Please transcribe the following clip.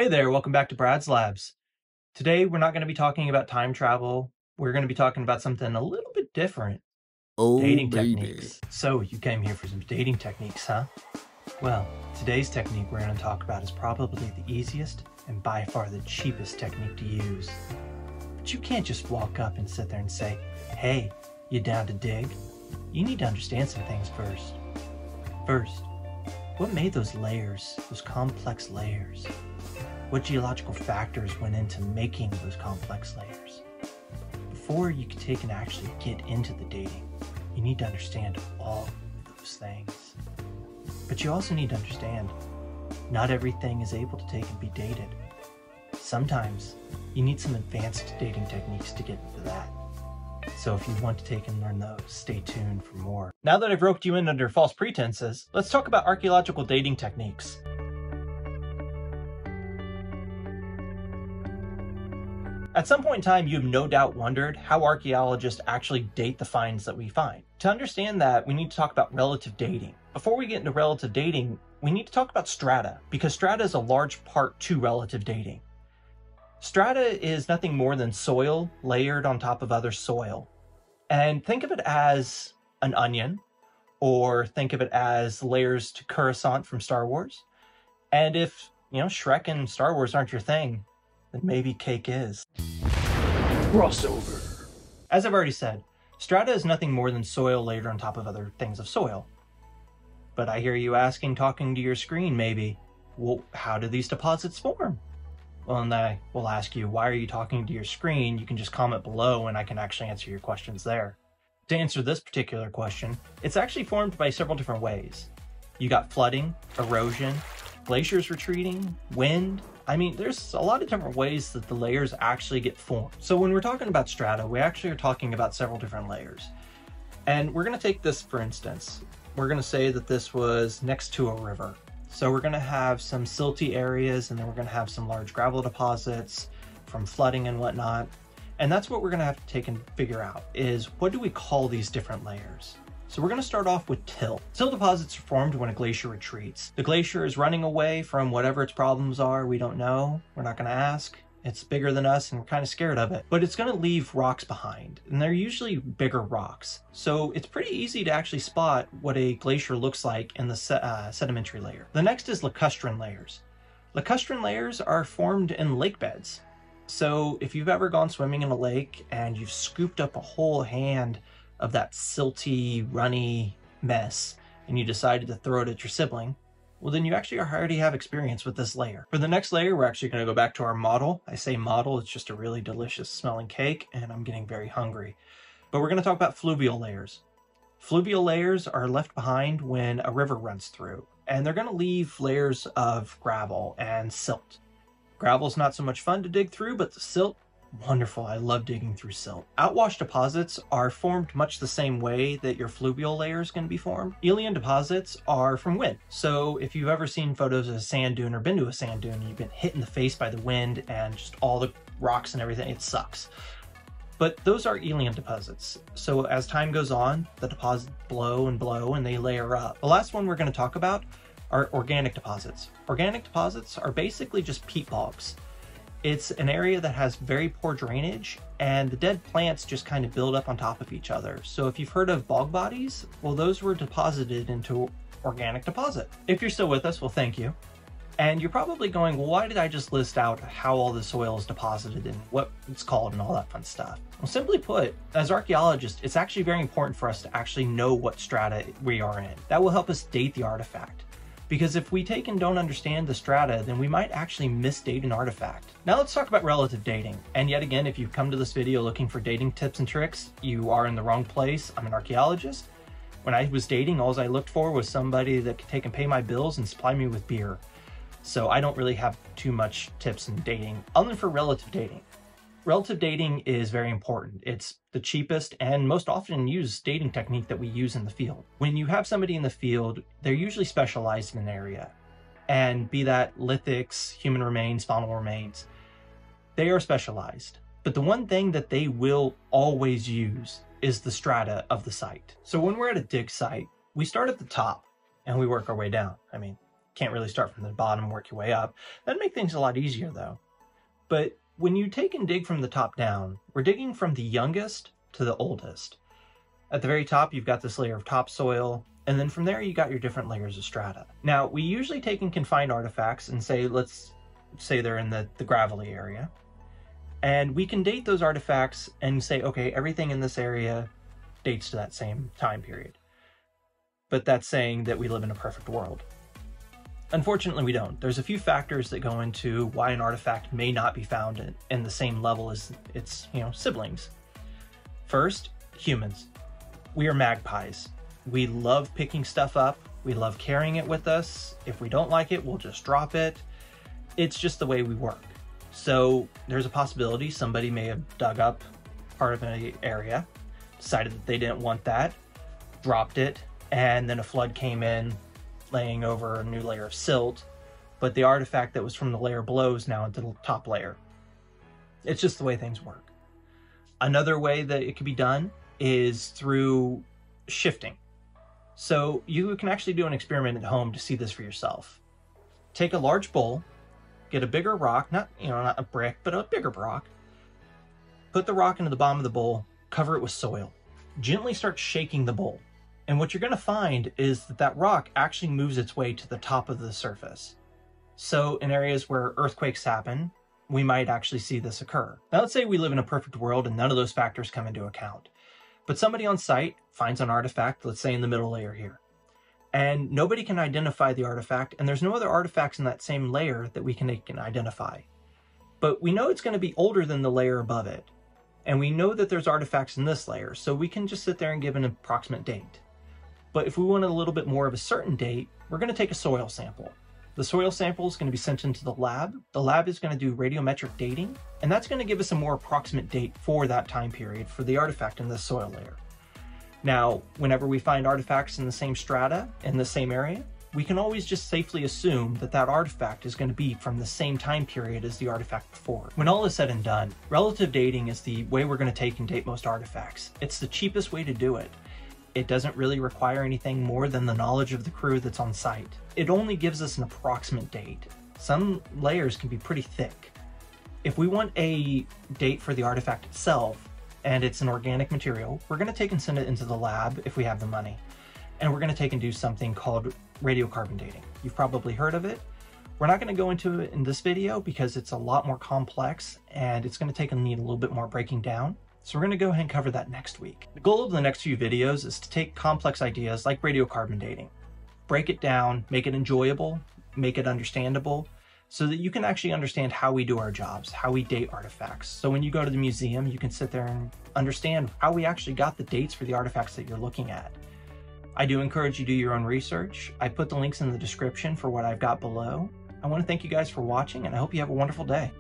Hey there, welcome back to Brad's Labs. Today we're not going to be talking about time travel. We're going to be talking about something a little bit different. Oh, Dating baby. techniques. So you came here for some dating techniques, huh? Well, today's technique we're going to talk about is probably the easiest and by far the cheapest technique to use. But you can't just walk up and sit there and say, hey, you down to dig? You need to understand some things first. First, what made those layers, those complex layers? What geological factors went into making those complex layers? Before you can take and actually get into the dating, you need to understand all of those things. But you also need to understand, not everything is able to take and be dated. Sometimes you need some advanced dating techniques to get into that. So if you want to take and learn those, stay tuned for more. Now that I've roped you in under false pretenses, let's talk about archaeological dating techniques. At some point in time, you've no doubt wondered how archaeologists actually date the finds that we find. To understand that, we need to talk about relative dating. Before we get into relative dating, we need to talk about strata, because strata is a large part to relative dating. Strata is nothing more than soil layered on top of other soil. And think of it as an onion, or think of it as layers to Coruscant from Star Wars. And if, Shrek and Star Wars aren't your thing, then maybe cake is. Crossover. As I've already said, strata is nothing more than soil layered on top of other things of soil. But I hear you asking, talking to your screen maybe, well, how do these deposits form? Well, and I will ask you, why are you talking to your screen? You can just comment below and I can actually answer your questions there. To answer this particular question, it's actually formed by several different ways. You got flooding, erosion, glaciers retreating, wind. I mean, there's a lot of different ways that the layers actually get formed. So when we're talking about strata, we actually are talking about several different layers. And we're going to take this for instance. We're going to say that this was next to a river. So we're going to have some silty areas, and then we're going to have some large gravel deposits from flooding and whatnot. And that's what we're going to have to take and figure out is, what do we call these different layers? So we're going to start off with till. Till deposits are formed when a glacier retreats. The glacier is running away from whatever its problems are. We don't know. We're not going to ask. It's bigger than us and we're kind of scared of it. But it's going to leave rocks behind, and they're usually bigger rocks. So it's pretty easy to actually spot what a glacier looks like in the sedimentary layer. The next is lacustrine layers. Lacustrine layers are formed in lake beds. So if you've ever gone swimming in a lake and you've scooped up a whole hand of that silty, runny mess, and you decided to throw it at your sibling, well, then you actually already have experience with this layer. For the next layer, we're actually going to go back to our model. I say model, it's just a really delicious smelling cake, and I'm getting very hungry. But we're going to talk about fluvial layers. Fluvial layers are left behind when a river runs through, and they're going to leave layers of gravel and silt. Gravel's not so much fun to dig through, but the silt, wonderful. I love digging through silt. Outwash deposits are formed much the same way that your fluvial layer is going to be formed. Aeolian deposits are from wind. So if you've ever seen photos of a sand dune or been to a sand dune, you've been hit in the face by the wind and just all the rocks and everything, it sucks. But those are aeolian deposits. So as time goes on, the deposits blow and they layer up. The last one we're going to talk about are organic deposits. Organic deposits are basically just peat bogs. It's an area that has very poor drainage, and the dead plants just kind of build up on top of each other. So if you've heard of bog bodies, well, those were deposited into organic deposit. If you're still with us, well, thank you. And you're probably going, well, why did I just list out how all the soil is deposited and what it's called and all that fun stuff? Well, simply put, as archaeologists, it's actually very important for us to actually know what strata we are in. That will help us date the artifact. Because if we take and don't understand the strata, then we might actually misdate an artifact. Now let's talk about relative dating. And yet again, if you've come to this video looking for dating tips and tricks, you are in the wrong place. I'm an archaeologist. When I was dating, all I looked for was somebody that could take and pay my bills and supply me with beer. So I don't really have too much tips in dating, other than for relative dating. Relative dating is very important. It's the cheapest and most often used dating technique that we use in the field. When you have somebody in the field, they're usually specialized in an area. And be that lithics, human remains, faunal remains, they are specialized. But the one thing that they will always use is the strata of the site. So when we're at a dig site, we start at the top and we work our way down. I mean, Can't really start from the bottom and work your way up. That'd make things a lot easier though. But when you take and dig from the top down, we're digging from the youngest to the oldest. At the very top, you've got this layer of topsoil, and then from there you got your different layers of strata. Now, we usually take and confine artifacts and say, let's say they're in the gravelly area, and we can date those artifacts and say, okay, everything in this area dates to that same time period. But that's saying that we live in a perfect world. Unfortunately, we don't. There's a few factors that go into why an artifact may not be found in the same level as its, siblings. First, humans. We are magpies. We love picking stuff up. We love carrying it with us. If we don't like it, we'll just drop it. It's just the way we work. So there's a possibility somebody may have dug up part of an area, decided that they didn't want that, dropped it, and then a flood came in, laying over a new layer of silt, but the artifact that was from the layer below is now into the top layer. It's just the way things work. Another way that it could be done is through shifting. So you can actually do an experiment at home to see this for yourself. Take a large bowl, get a bigger rock, not a brick, but a bigger rock, put the rock into the bottom of the bowl, cover it with soil. Gently start shaking the bowl. And what you're going to find is that rock actually moves its way to the top of the surface. So in areas where earthquakes happen, we might actually see this occur. Now let's say we live in a perfect world and none of those factors come into account. But somebody on site finds an artifact, let's say in the middle layer here, and nobody can identify the artifact, and there's no other artifacts in that same layer that we can identify. But we know it's going to be older than the layer above it, and we know that there's artifacts in this layer, so we can just sit there and give an approximate date. But if we want a little bit more of a certain date, we're going to take a soil sample. The soil sample is going to be sent into the lab. The lab is going to do radiometric dating, and that's going to give us a more approximate date for that time period for the artifact in this soil layer. Now, whenever we find artifacts in the same strata, in the same area, we can always just safely assume that that artifact is going to be from the same time period as the artifact before. When all is said and done, relative dating is the way we're going to take and date most artifacts. It's the cheapest way to do it. It doesn't really require anything more than the knowledge of the crew that's on site. It only gives us an approximate date. Some layers can be pretty thick. If we want a date for the artifact itself, and it's an organic material, we're going to take and send it into the lab if we have the money. And we're going to take and do something called radiocarbon dating. You've probably heard of it. We're not going to go into it in this video because it's a lot more complex and it's going to take and need a little bit more breaking down. So we're going to go ahead and cover that next week. The goal of the next few videos is to take complex ideas like radiocarbon dating, break it down, make it enjoyable, make it understandable, so that you can actually understand how we do our jobs, how we date artifacts. So when you go to the museum, you can sit there and understand how we actually got the dates for the artifacts that you're looking at. I do encourage you to do your own research. I put the links in the description for what I've got below. I want to thank you guys for watching, and I hope you have a wonderful day.